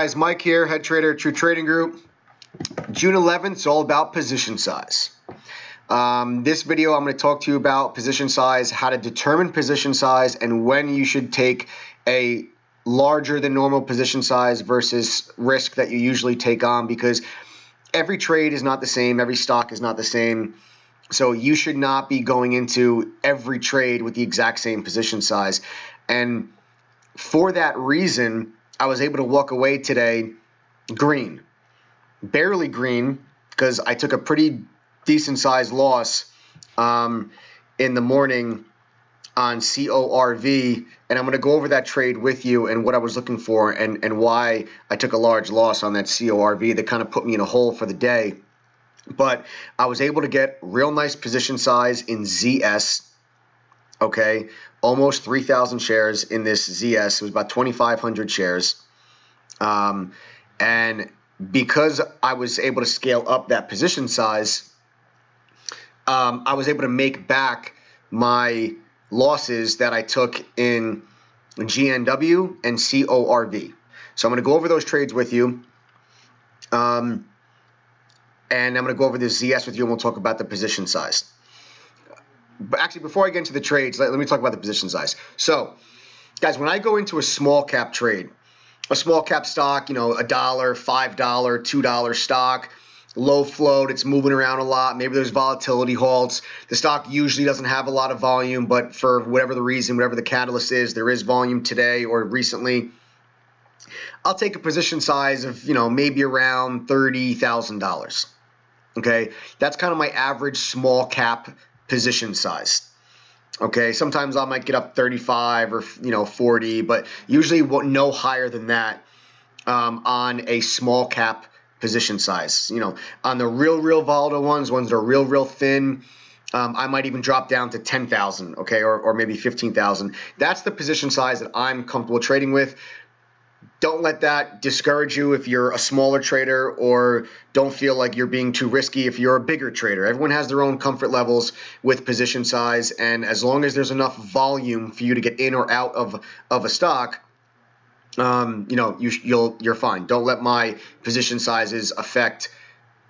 guys, Mike here, head trader at True Trading Group. June 11th is all about position size. This video I'm going to talk to you about position size, how to determine position size, and when you should take a larger than normal position size versus risk that you usually take on, because every trade is not the same, every stock is not the same. So you should not be going into every trade with the exact same position size. And for that reason, I was able to walk away today green, barely green, because I took a pretty decent sized loss in the morning on CORV, and I'm going to go over that trade with you and what I was looking for and why I took a large loss on that CORV that kind of put me in a hole for the day. But I was able to get real nice position size in ZS. Okay, almost 3,000 shares in this ZS. It was about 2,500 shares. And because I was able to scale up that position size, I was able to make back my losses that I took in GNW and CORV. So I'm going to go over those trades with you. And I'm going to go over the ZS with you, and we'll talk about the position size. But actually, before I get into the trades, let me talk about the position size. So, guys, when I go into a small cap trade, a small cap stock, $1, $5, $2 stock, low float, it's moving around a lot. Maybe there's volatility halts. The stock usually doesn't have a lot of volume, but for whatever the reason, whatever the catalyst is, there is volume today or recently. I'll take a position size of, maybe around $30,000. Okay, that's kind of my average small cap position size. Okay, sometimes I might get up 35 or 40, but usually no higher than that on a small cap position size. On the real volatile ones that are real thin, I might even drop down to 10,000. Okay, or maybe 15,000. That's the position size that I'm comfortable trading with. Don't let that discourage you if you're a smaller trader, or don't feel like you're being too risky if you're a bigger trader. Everyone has their own comfort levels with position size, and as long as there's enough volume for you to get in or out of a stock, you're fine. Don't let my position sizes affect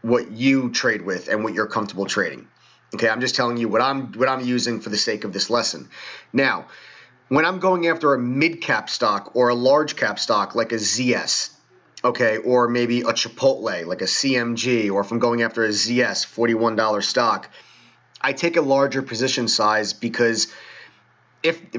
what you trade with and what you're comfortable trading. Okay, I'm just telling you what I'm using for the sake of this lesson. Now, when I'm going after a mid-cap stock or a large-cap stock like a ZS, okay, or maybe a Chipotle like a CMG, or if I'm going after a ZS, $41 stock, I take a larger position size because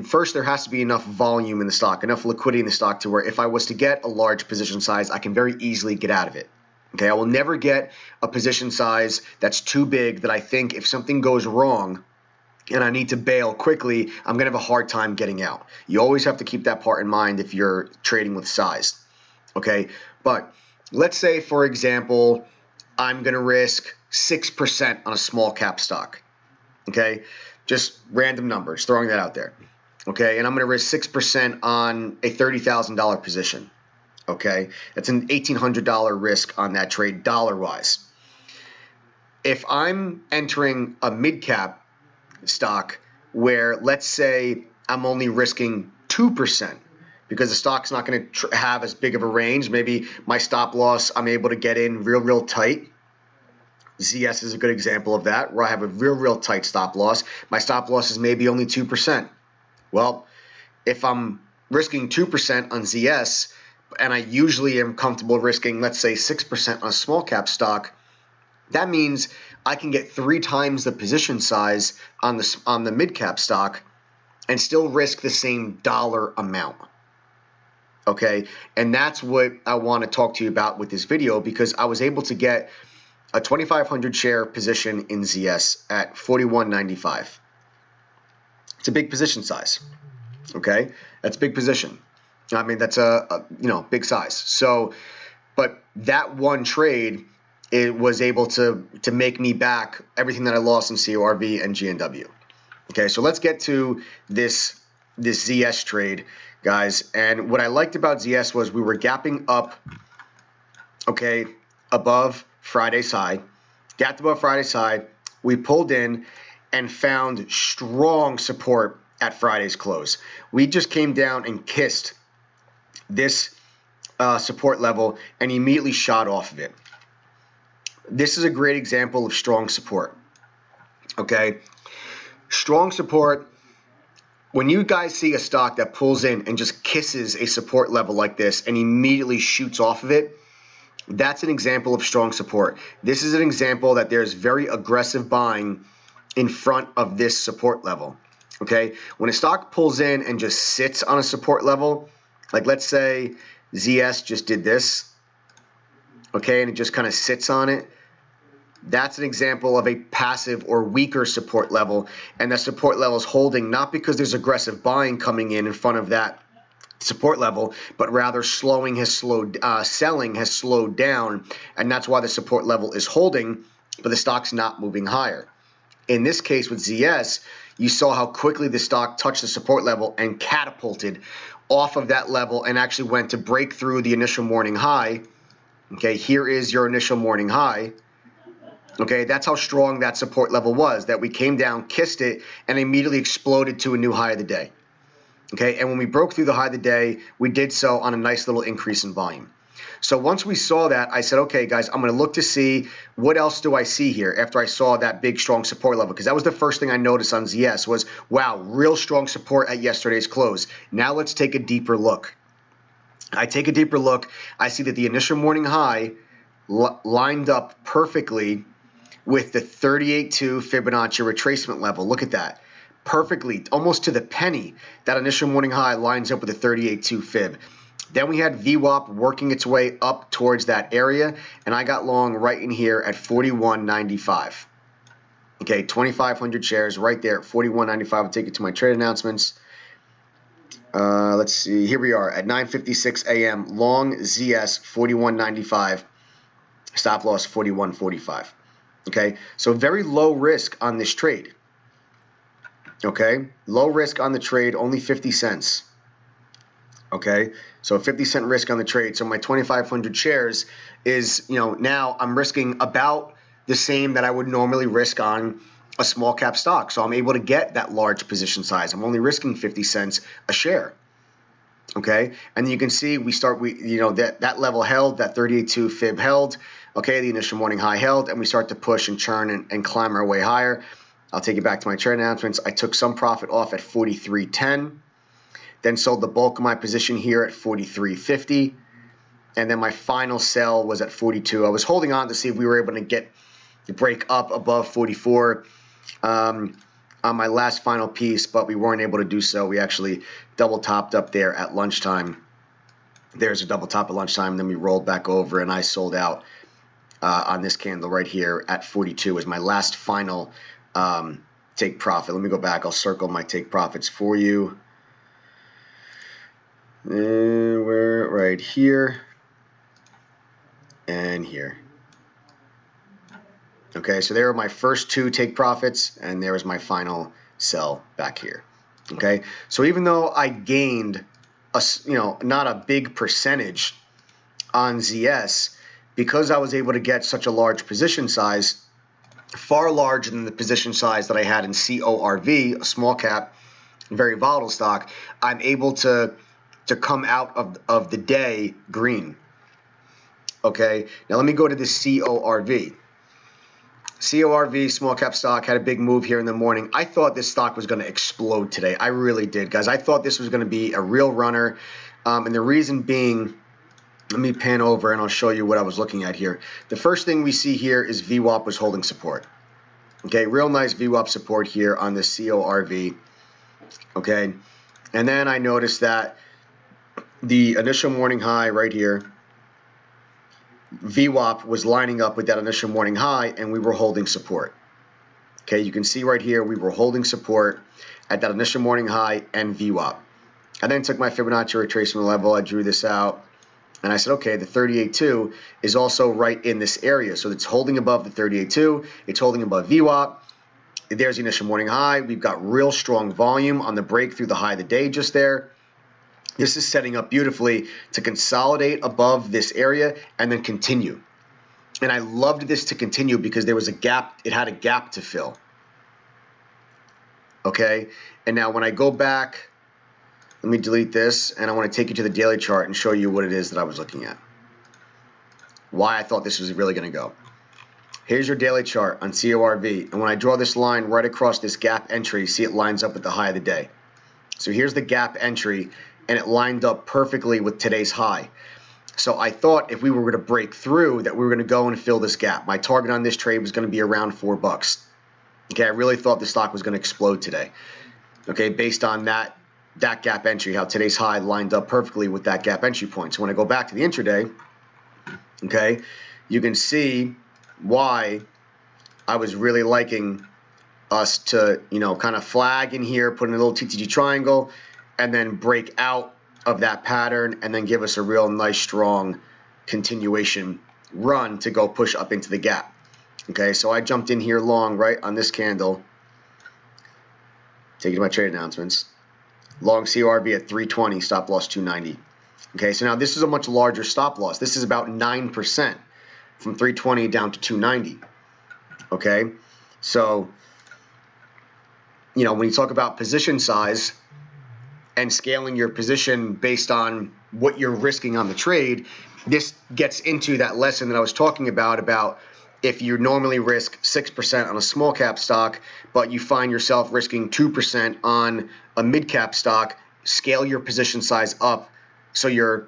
first there has to be enough volume in the stock, enough liquidity in the stock to where if I was to get a large position size, I can very easily get out of it. Okay, I will never get a position size that's too big that I think if something goes wrong and I need to bail quickly, I'm going to have a hard time getting out. You always have to keep that part in mind if you're trading with size. Okay, but let's say, for example, I'm going to risk 6% on a small cap stock. Okay, just random numbers, throwing that out there. Okay, and I'm going to risk 6% on a $30,000 position. Okay, that's an $1,800 risk on that trade dollar-wise. If I'm entering a mid-cap stock where, let's say, I'm only risking 2% because the stock's not going to have as big of a range. Maybe my stop loss, I'm able to get in real tight. ZS is a good example of that, where I have a real tight stop loss. My stop loss is maybe only 2%. Well, if I'm risking 2% on ZS, and I usually am comfortable risking, let's say, 6% on a small cap stock, that means I can get 3 times the position size on the mid cap stock and still risk the same dollar amount. Okay, and that's what I want to talk to you about with this video, because I was able to get a 2,500 share position in ZS at $41.95. It's a big position size. Okay, that's a big position. I mean, that's a big size. So, but that one trade, it was able to make me back everything that I lost in CORV and GNW. Okay, so let's get to this ZS trade, guys. And what I liked about ZS was we were gapping up, okay, above Friday's high, gapped above Friday's high. We pulled in and found strong support at Friday's close. We just came down and kissed this support level and immediately shot off of it. This is a great example of strong support. Okay, strong support. When you guys see a stock that pulls in and just kisses a support level like this and immediately shoots off of it, that's an example of strong support. This is an example that there's very aggressive buying in front of this support level. Okay, when a stock pulls in and just sits on a support level, like let's say ZS just did this, okay, and it just kind of sits on it, that's an example of a passive or weaker support level, and that support level is holding not because there's aggressive buying coming in front of that support level, but rather selling has slowed down, and that's why the support level is holding, but the stock's not moving higher. In this case with ZS, you saw how quickly the stock touched the support level and catapulted off of that level and actually went to break through the initial morning high. Okay, here is your initial morning high. Okay, that's how strong that support level was, that we came down, kissed it, and immediately exploded to a new high of the day. Okay, and when we broke through the high of the day, we did so on a nice little increase in volume. So once we saw that, I said, okay, guys, I'm going to look to see what else do I see here after I saw that big, strong support level, because that was the first thing I noticed on ZS was, wow, real strong support at yesterday's close. Now let's take a deeper look. I take a deeper look. I see that the initial morning high lined up perfectly with the 38.2 Fibonacci retracement level. Look at that. Perfectly, almost to the penny, that initial morning high lines up with the 38.2 Fib. Then we had VWAP working its way up towards that area, and I got long right in here at 41.95. Okay, 2,500 shares right there at 41.95. I'll take it to my trade announcements. Let's see. Here we are at 9:56 a.m. Long ZS 41.95. Stop loss 41.45. Okay, so very low risk on this trade. Okay, low risk on the trade, only 50 cents. Okay, so 50-cent risk on the trade. So my 2,500 shares is, now I'm risking about the same that I would normally risk on a small cap stock. So I'm able to get that large position size. I'm only risking 50 cents a share. Okay, and you can see that level held, that 38.2 Fib held. Okay, the initial morning high held, and we start to push and churn and climb our way higher. I'll take it back to my trade announcements. I took some profit off at 43.10, then sold the bulk of my position here at 43.50, and then my final sell was at 42. I was holding on to see if we were able to get the break up above 44 on my last final piece, but we weren't able to do so. We actually double topped up there at lunchtime. There's a double top at lunchtime, then we rolled back over, and I sold out on this candle right here at 42 as my last final take profit. Let me go back. I'll circle my take profits for you. We're right here and here. Okay, so there are my first two take profits, and there was my final sell back here. Okay, so even though I gained not a big percentage on ZS, because I was able to get such a large position size, far larger than the position size that I had in CORV, a small cap, very volatile stock, I'm able to come out of the day green. Okay, now let me go to the CORV. CORV, small cap stock, had a big move here in the morning. I thought this stock was going to explode today. I really did, guys. I thought this was going to be a real runner. And the reason being, let me pan over and I'll show you what I was looking at here. The first thing we see here is VWAP was holding support. Okay, real nice VWAP support here on the CORV. Okay, and then I noticed that the initial morning high right here, VWAP was lining up with that initial morning high, and we were holding support. Okay, you can see right here we were holding support at that initial morning high and VWAP. I then took my Fibonacci retracement level. I drew this out, and I said, okay, the 38.2 is also right in this area. So it's holding above the 38.2. It's holding above VWAP. There's the initial morning high. We've got real strong volume on the break through the high of the day just there. This is setting up beautifully to consolidate above this area and then continue. And I loved this to continue because there was a gap. It had a gap to fill. Okay. And now when I go back let me delete this, and I want to take you to the daily chart and show you what it is that I was looking at. Why I thought this was really going to go. Here's your daily chart on CORV, and when I draw this line right across this gap entry, see it lines up with the high of the day. So here's the gap entry, and it lined up perfectly with today's high. So I thought if we were going to break through that we were going to go and fill this gap. My target on this trade was going to be around $4. Okay, I really thought the stock was going to explode today. Okay, based on that gap entry, how today's high lined up perfectly with that gap entry point. So when I go back to the intraday, okay, you can see why I was really liking us to, kind of flag in here, put in a little TTG triangle, and then break out of that pattern and then give us a real nice strong continuation run to go push up into the gap. Okay, so I jumped in here long right on this candle. Taking my trade announcements. Long CORV at 320, stop loss 290. Okay, so now this is a much larger stop loss. This is about 9% from 320 down to 290. Okay, so when you talk about position size and scaling your position based on what you're risking on the trade, this gets into that lesson that I was talking about if you normally risk 6% on a small cap stock, but you find yourself risking 2% on a mid cap stock, scale your position size up so you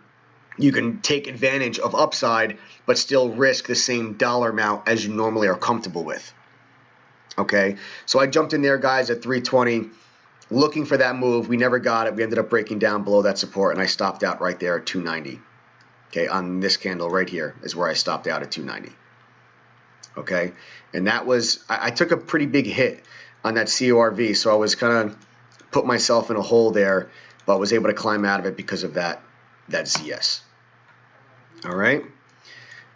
can take advantage of upside, but still risk the same dollar amount as you normally are comfortable with. Okay, so I jumped in there, guys, at 320, looking for that move. We never got it. We ended up breaking down below that support, and I stopped out right there at 290. Okay, on this candle right here is where I stopped out at 290. Okay, and that was, I took a pretty big hit on that CORV, so I was kind of put myself in a hole there, but was able to climb out of it because of that ZS. All right.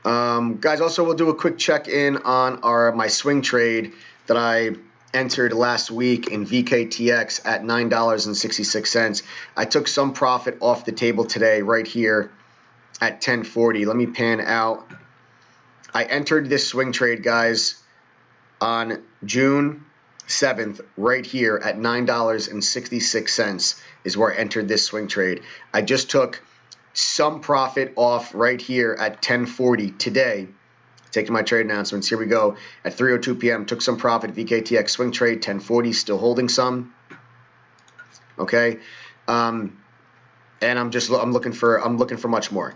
Guys, also we'll do a quick check-in on my swing trade that I entered last week in VKTX at $9.66. I took some profit off the table today right here at 1040. Let me pan out. I entered this swing trade, guys, on June 7th right here at $9.66 is where I entered this swing trade. I just took some profit off right here at 1040 today. Taking my trade announcements. Here we go. At 3:02 p.m. took some profit. VKTX swing trade 1040. Still holding some. Okay, and I'm looking for much more.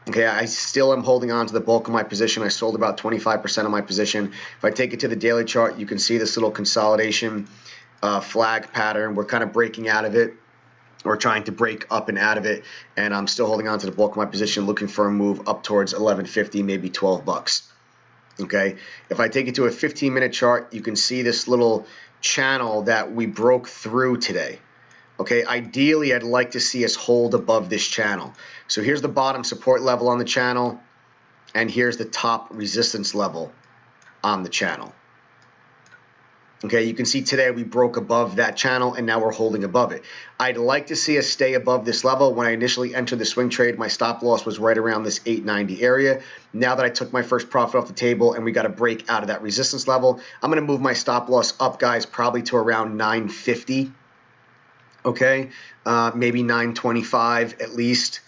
Okay, I still am holding on to the bulk of my position. I sold about 25% of my position. If I take it to the daily chart, you can see this little consolidation flag pattern. We're kind of breaking out of it. We're trying to break up and out of it, and I'm still holding on to the bulk of my position, looking for a move up towards 11.50, maybe $12. Okay, if I take it to a 15-minute chart, you can see this little channel that we broke through today. Okay, ideally, I'd like to see us hold above this channel. So here's the bottom support level on the channel, and here's the top resistance level on the channel. Okay, you can see today we broke above that channel, and now we're holding above it. I'd like to see us stay above this level. When I initially entered the swing trade, my stop loss was right around this 890 area. Now that I took my first profit off the table and we got to break out of that resistance level, I'm going to move my stop loss up, guys, probably to around 950. Okay, maybe 925 at least.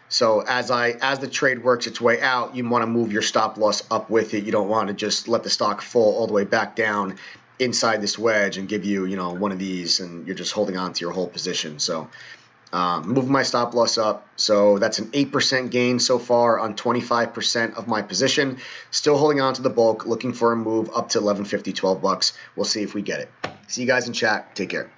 So as the trade works its way out, you want to move your stop loss up with it. You don't want to just let the stock fall all the way back down inside this wedge and give you, one of these, and you're just holding on to your whole position. So moving my stop loss up. So that's an 8% gain so far on 25% of my position. Still holding on to the bulk, looking for a move up to $11.50, $12. We'll see if we get it. See you guys in chat. Take care.